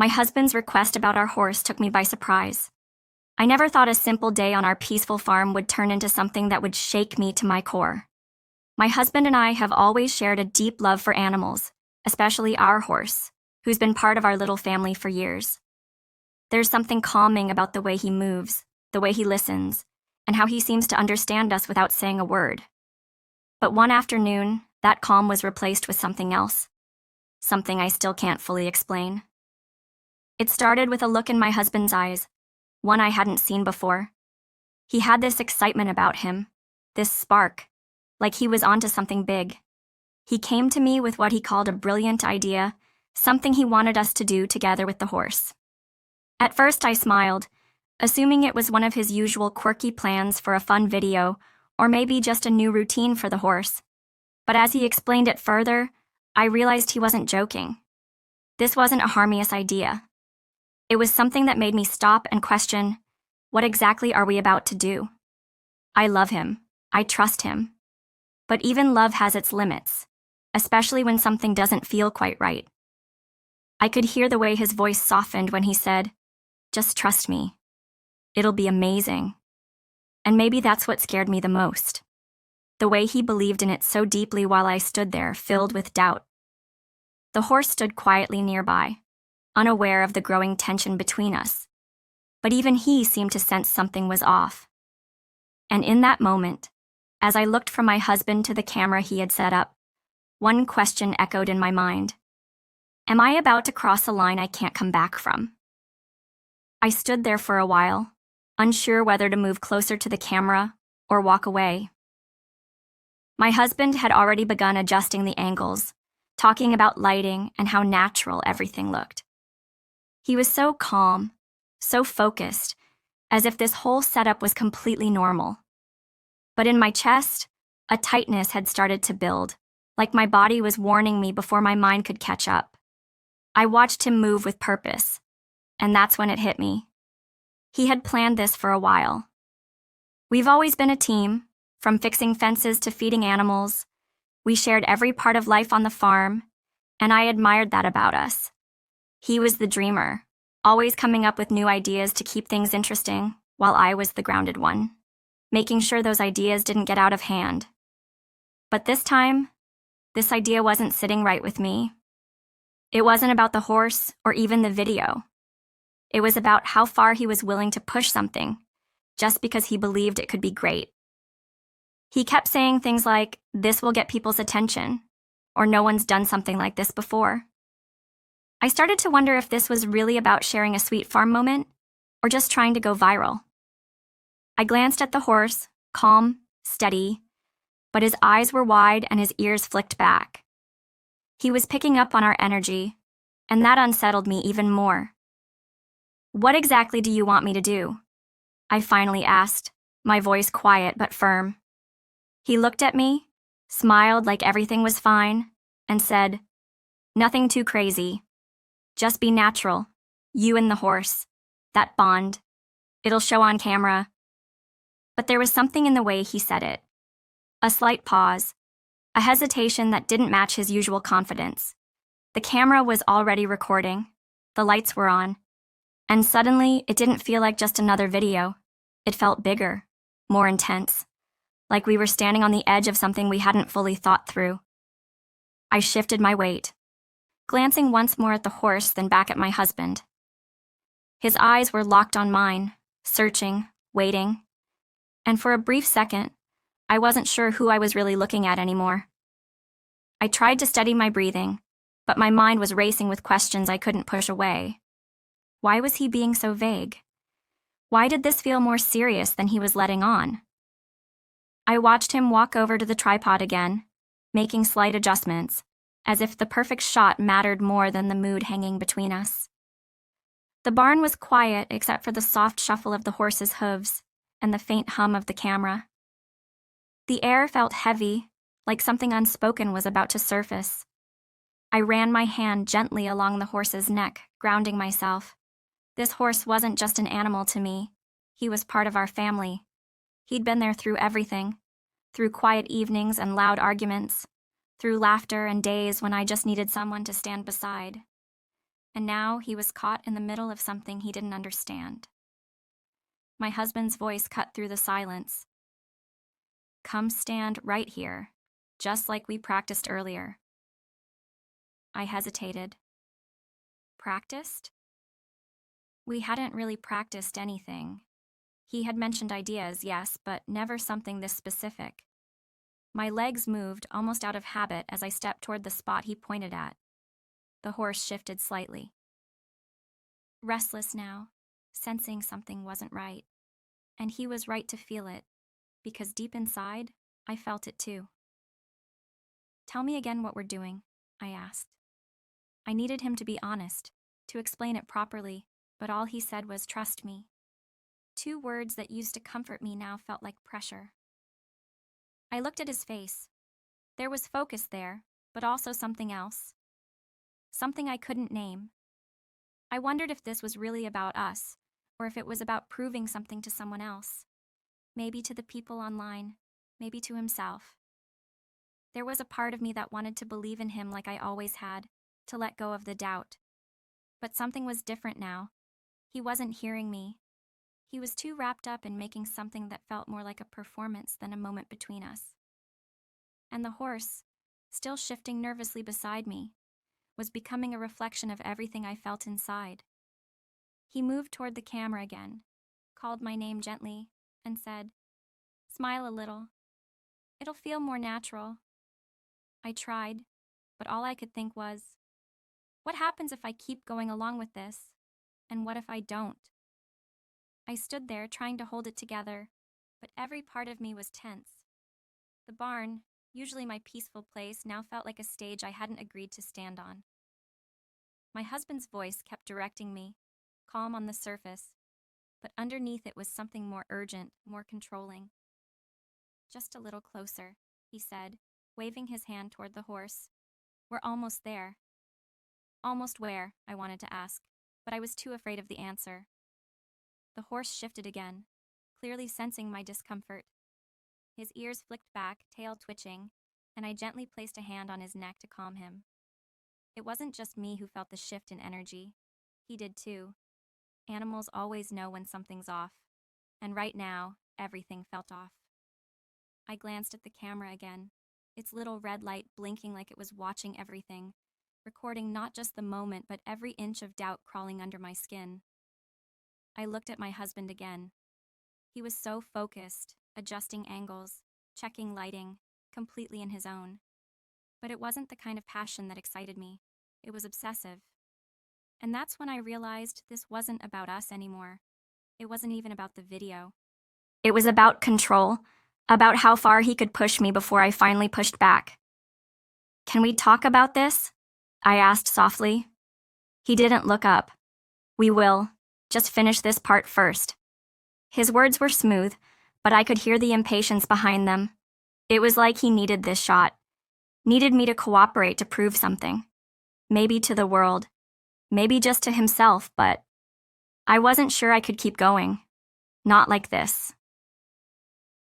My husband's request about our horse took me by surprise. I never thought a simple day on our peaceful farm would turn into something that would shake me to my core. My husband and I have always shared a deep love for animals, especially our horse, who's been part of our little family for years. There's something calming about the way he moves, the way he listens, and how he seems to understand us without saying a word. But one afternoon, that calm was replaced with something else, something I still can't fully explain. It started with a look in my husband's eyes, one I hadn't seen before. He had this excitement about him, this spark, like he was onto something big. He came to me with what he called a brilliant idea, something he wanted us to do together with the horse. At first I smiled, assuming it was one of his usual quirky plans for a fun video, or maybe just a new routine for the horse. But as he explained it further, I realized he wasn't joking. This wasn't a harmless idea. It was something that made me stop and question, what exactly are we about to do? I love him. I trust him. But even love has its limits, especially when something doesn't feel quite right. I could hear the way his voice softened when he said, "Just trust me. It'll be amazing." And maybe that's what scared me the most. The way he believed in it so deeply while I stood there, filled with doubt. The horse stood quietly nearby, unaware of the growing tension between us. But even he seemed to sense something was off. And in that moment, as I looked from my husband to the camera he had set up, one question echoed in my mind. Am I about to cross a line I can't come back from? I stood there for a while, unsure whether to move closer to the camera or walk away. My husband had already begun adjusting the angles, talking about lighting and how natural everything looked. He was so calm, so focused, as if this whole setup was completely normal. But in my chest, a tightness had started to build, like my body was warning me before my mind could catch up. I watched him move with purpose, and that's when it hit me. He had planned this for a while. We've always been a team, from fixing fences to feeding animals. We shared every part of life on the farm, and I admired that about us. He was the dreamer, always coming up with new ideas to keep things interesting, while I was the grounded one, making sure those ideas didn't get out of hand. But this time, this idea wasn't sitting right with me. It wasn't about the horse or even the video. It was about how far he was willing to push something, just because he believed it could be great. He kept saying things like, "This will get people's attention," or "No one's done something like this before." I started to wonder if this was really about sharing a sweet farm moment, or just trying to go viral. I glanced at the horse, calm, steady, but his eyes were wide and his ears flicked back. He was picking up on our energy, and that unsettled me even more. "What exactly do you want me to do?" I finally asked, my voice quiet but firm. He looked at me, smiled like everything was fine, and said, "Nothing too crazy. Just be natural. You and the horse. That bond. It'll show on camera." But there was something in the way he said it. A slight pause, a hesitation that didn't match his usual confidence. The camera was already recording, the lights were on, and suddenly it didn't feel like just another video. It felt bigger, more intense, like we were standing on the edge of something we hadn't fully thought through. I shifted my weight, glancing once more at the horse, then back at my husband. His eyes were locked on mine, searching, waiting, and for a brief second, I wasn't sure who I was really looking at anymore. I tried to steady my breathing, but my mind was racing with questions I couldn't push away. Why was he being so vague? Why did this feel more serious than he was letting on? I watched him walk over to the tripod again, making slight adjustments, as if the perfect shot mattered more than the mood hanging between us. The barn was quiet except for the soft shuffle of the horse's hooves and the faint hum of the camera. The air felt heavy, like something unspoken was about to surface. I ran my hand gently along the horse's neck, grounding myself. This horse wasn't just an animal to me. He was part of our family. He'd been there through everything, through quiet evenings and loud arguments, through laughter and days when I just needed someone to stand beside. and now he was caught in the middle of something he didn't understand. My husband's voice cut through the silence. "Come stand right here, just like we practiced earlier." I hesitated. Practiced? We hadn't really practiced anything. He had mentioned ideas, yes, but never something this specific. My legs moved almost out of habit as I stepped toward the spot he pointed at. The horse shifted slightly. Restless now, sensing something wasn't right. And he was right to feel it, because deep inside, I felt it too. "Tell me again what we're doing," I asked. I needed him to be honest, to explain it properly, but all he said was, "Trust me." 2 words that used to comfort me now felt like pressure. I looked at his face. There was focus there, but also something else. Something I couldn't name. I wondered if this was really about us, or if it was about proving something to someone else. Maybe to the people online, maybe to himself. There was a part of me that wanted to believe in him like I always had, to let go of the doubt. But something was different now. He wasn't hearing me. He was too wrapped up in making something that felt more like a performance than a moment between us. And the horse, still shifting nervously beside me, was becoming a reflection of everything I felt inside. He moved toward the camera again, called my name gently, and said, "Smile a little. It'll feel more natural." I tried, but all I could think was, what happens if I keep going along with this? And what if I don't? I stood there trying to hold it together, but every part of me was tense. The barn, usually my peaceful place, now felt like a stage I hadn't agreed to stand on. My husband's voice kept directing me, calm on the surface, but underneath it was something more urgent, more controlling. "Just a little closer," he said, waving his hand toward the horse. "We're almost there." Almost where, I wanted to ask, but I was too afraid of the answer. The horse shifted again, clearly sensing my discomfort. His ears flicked back, tail twitching, and I gently placed a hand on his neck to calm him. It wasn't just me who felt the shift in energy. He did too. Animals always know when something's off, and right now, everything felt off. I glanced at the camera again, its little red light blinking like it was watching everything, recording not just the moment but every inch of doubt crawling under my skin. I looked at my husband again. He was so focused, adjusting angles, checking lighting, completely in his own. But it wasn't the kind of passion that excited me. It was obsessive. And that's when I realized this wasn't about us anymore. It wasn't even about the video. It was about control, about how far he could push me before I finally pushed back. "Can we talk about this?" I asked softly. He didn't look up. "We will. Just finish this part first." His words were smooth, but I could hear the impatience behind them. It was like he needed this shot. Needed me to cooperate to prove something. Maybe to the world. Maybe just to himself, but I wasn't sure I could keep going. Not like this.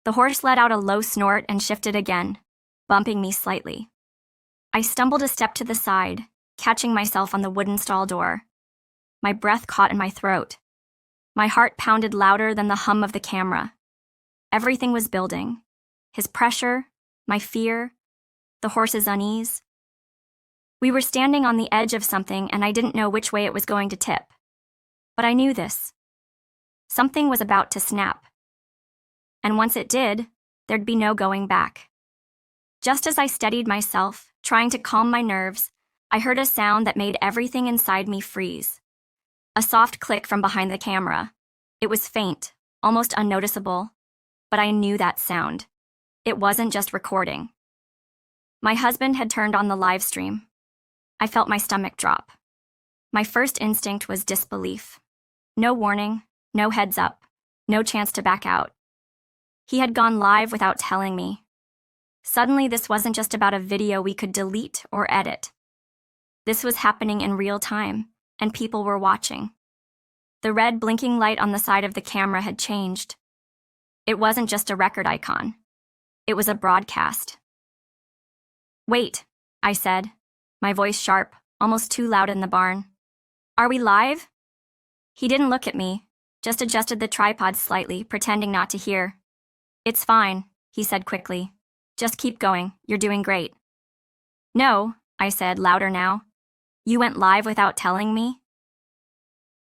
The horse let out a low snort and shifted again, bumping me slightly. I stumbled a step to the side, catching myself on the wooden stall door. My breath caught in my throat. My heart pounded louder than the hum of the camera. Everything was building. His pressure, my fear, the horse's unease. We were standing on the edge of something, and I didn't know which way it was going to tip. But I knew this. Something was about to snap. And once it did, there'd be no going back. Just as I steadied myself, trying to calm my nerves, I heard a sound that made everything inside me freeze. A soft click from behind the camera. It was faint, almost unnoticeable, but I knew that sound. It wasn't just recording. My husband had turned on the live stream. I felt my stomach drop. My first instinct was disbelief. No warning, no heads up, no chance to back out. He had gone live without telling me. Suddenly, this wasn't just about a video we could delete or edit. This was happening in real time, and people were watching. The red blinking light on the side of the camera had changed. It wasn't just a record icon. It was a broadcast. "Wait," I said, my voice sharp, almost too loud in the barn. Are we live? He didn't look at me, just adjusted the tripod slightly, pretending not to hear. It's fine, he said quickly. Just keep going, you're doing great. No, I said, louder now. You went live without telling me?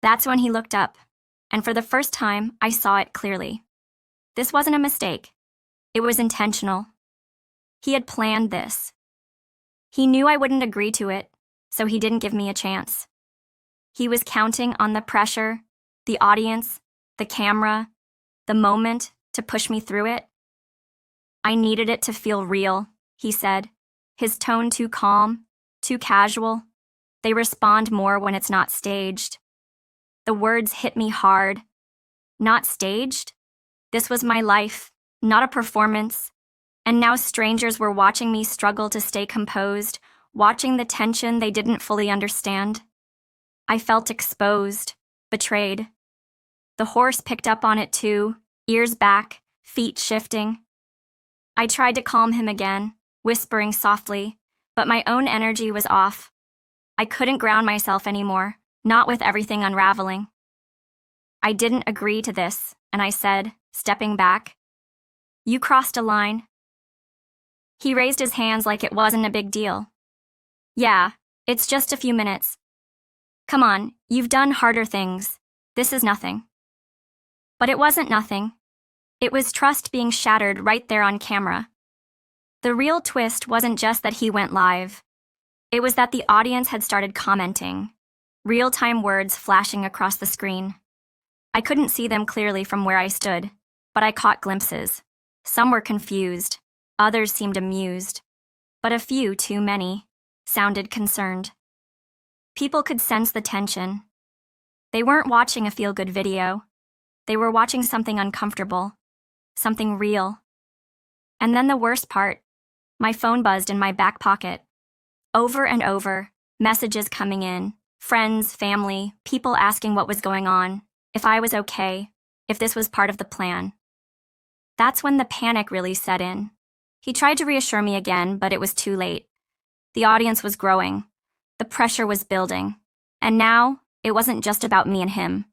That's when he looked up, and for the first time, I saw it clearly. This wasn't a mistake. It was intentional. He had planned this. He knew I wouldn't agree to it, so he didn't give me a chance. He was counting on the pressure, the audience, the camera, the moment to push me through it. I needed it to feel real, he said, his tone too calm, too casual. They respond more when it's not staged. The words hit me hard. Not staged? This was my life, not a performance. And now strangers were watching me struggle to stay composed, watching the tension they didn't fully understand. I felt exposed, betrayed. The horse picked up on it too, ears back, feet shifting. I tried to calm him again, whispering softly, but my own energy was off. I couldn't ground myself anymore, not with everything unraveling. I didn't agree to this, and I said, stepping back, "You crossed a line." He raised his hands like it wasn't a big deal. "Yeah, it's just a few minutes. Come on, you've done harder things. This is nothing." But it wasn't nothing. It was trust being shattered right there on camera. The real twist wasn't just that he went live. It was that the audience had started commenting, real-time words flashing across the screen. I couldn't see them clearly from where I stood, but I caught glimpses. Some were confused, others seemed amused, but a few, too many, sounded concerned. People could sense the tension. They weren't watching a feel-good video. They were watching something uncomfortable, something real. And then the worst part, my phone buzzed in my back pocket. Over and over, messages coming in, friends, family, people asking what was going on, if I was okay, if this was part of the plan. That's when the panic really set in. He tried to reassure me again, but it was too late. The audience was growing. The pressure was building. And now, it wasn't just about me and him.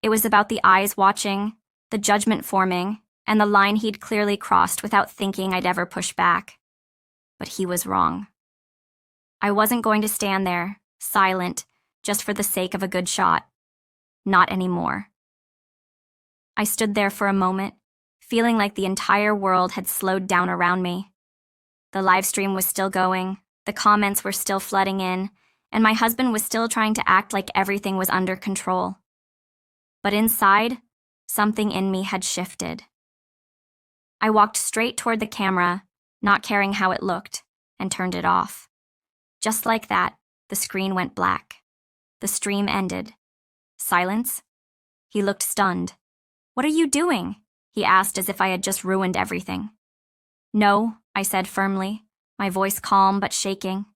It was about the eyes watching, the judgment forming, and the line he'd clearly crossed without thinking I'd ever push back. But he was wrong. I wasn't going to stand there, silent, just for the sake of a good shot. Not anymore. I stood there for a moment, feeling like the entire world had slowed down around me. The live stream was still going, the comments were still flooding in, and my husband was still trying to act like everything was under control. But inside, something in me had shifted. I walked straight toward the camera, not caring how it looked, and turned it off. Just like that, the screen went black. The stream ended. Silence? He looked stunned. "What are you doing?" he asked as if I had just ruined everything. "No," I said firmly, my voice calm but shaking.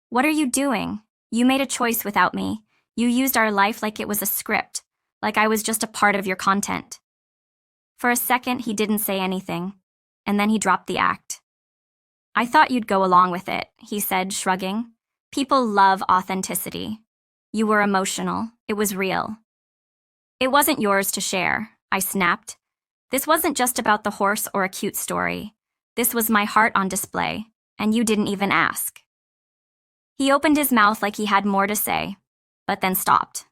"What are you doing? You made a choice without me. You used our life like it was a script, like I was just a part of your content." For a second, he didn't say anything, and then he dropped the act. "I thought you'd go along with it," he said, shrugging. "People love authenticity. You were emotional. It was real." "It wasn't yours to share," I snapped. "This wasn't just about the horse or a cute story. This was my heart on display, and you didn't even ask." He opened his mouth like he had more to say, but then stopped.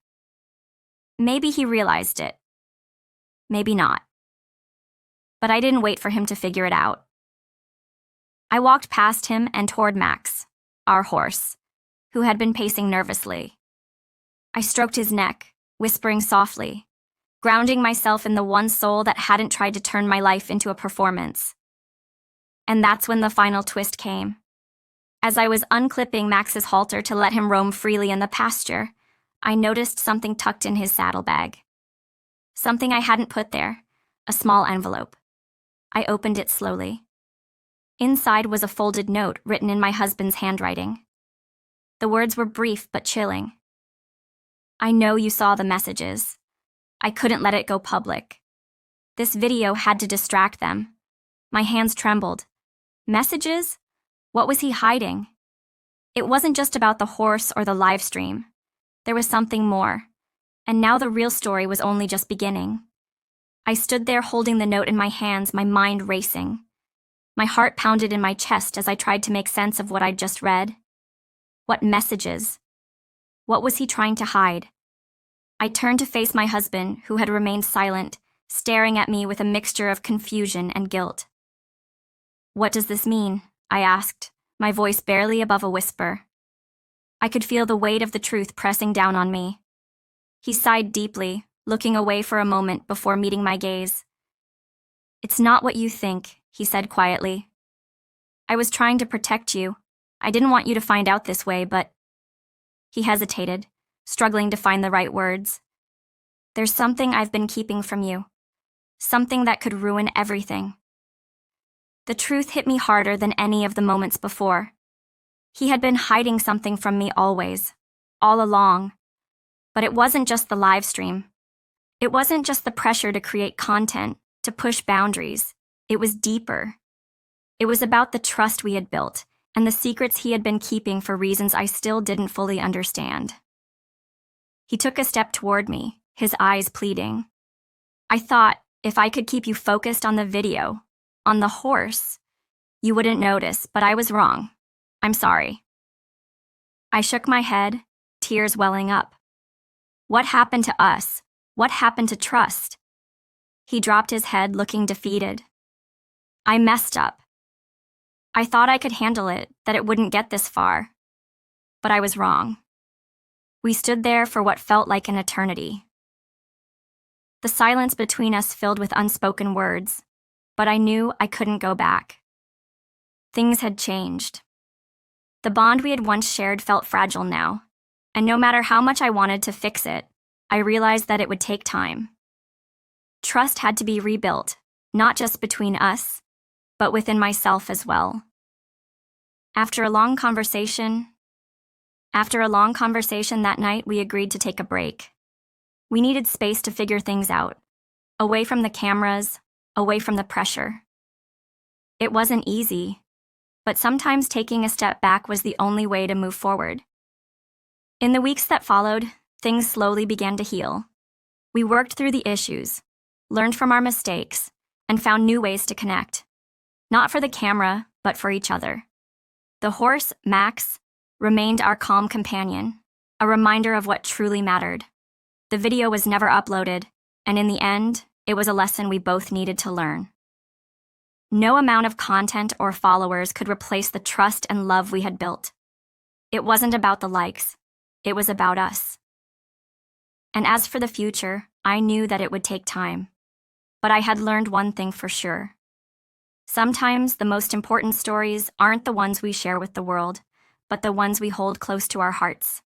Maybe he realized it. Maybe not. But I didn't wait for him to figure it out. I walked past him and toward Max, our horse, who had been pacing nervously. I stroked his neck, whispering softly, grounding myself in the one soul that hadn't tried to turn my life into a performance. And that's when the final twist came. As I was unclipping Max's halter to let him roam freely in the pasture, I noticed something tucked in his saddlebag. Something I hadn't put there, a small envelope. I opened it slowly. Inside was a folded note written in my husband's handwriting. The words were brief but chilling. "I know you saw the messages. I couldn't let it go public. This video had to distract them." My hands trembled. Messages? What was he hiding? It wasn't just about the horse or the live stream. There was something more, and now the real story was only just beginning. I stood there holding the note in my hands, my mind racing. My heart pounded in my chest as I tried to make sense of what I'd just read. What messages? What was he trying to hide? I turned to face my husband, who had remained silent, staring at me with a mixture of confusion and guilt. "What does this mean?" I asked, my voice barely above a whisper. I could feel the weight of the truth pressing down on me. He sighed deeply, looking away for a moment before meeting my gaze. "It's not what you think," he said quietly. "I was trying to protect you. I didn't want you to find out this way, but—" He hesitated, struggling to find the right words. "There's something I've been keeping from you. Something that could ruin everything." The truth hit me harder than any of the moments before. He had been hiding something from me always, all along. But it wasn't just the live stream. It wasn't just the pressure to create content, to push boundaries. It was deeper. It was about the trust we had built and the secrets he had been keeping for reasons I still didn't fully understand. He took a step toward me, his eyes pleading. "I thought if I could keep you focused on the video, on the horse, you wouldn't notice, but I was wrong. I'm sorry." I shook my head, tears welling up. What happened to us? What happened to trust? He dropped his head, looking defeated. "I messed up. I thought I could handle it, that it wouldn't get this far. But I was wrong." We stood there for what felt like an eternity. The silence between us filled with unspoken words, but I knew I couldn't go back. Things had changed. The bond we had once shared felt fragile now, and no matter how much I wanted to fix it, I realized that it would take time. Trust had to be rebuilt, not just between us, but within myself as well. After a long conversation that night, we agreed to take a break. We needed space to figure things out, away from the cameras, away from the pressure. It wasn't easy, but sometimes taking a step back was the only way to move forward. In the weeks that followed, things slowly began to heal. We worked through the issues, learned from our mistakes, and found new ways to connect. Not for the camera, but for each other. The horse, Max, remained our calm companion, a reminder of what truly mattered. The video was never uploaded, and in the end, it was a lesson we both needed to learn. No amount of content or followers could replace the trust and love we had built. It wasn't about the likes, it was about us. And as for the future, I knew that it would take time. But I had learned one thing for sure. Sometimes the most important stories aren't the ones we share with the world, but the ones we hold close to our hearts.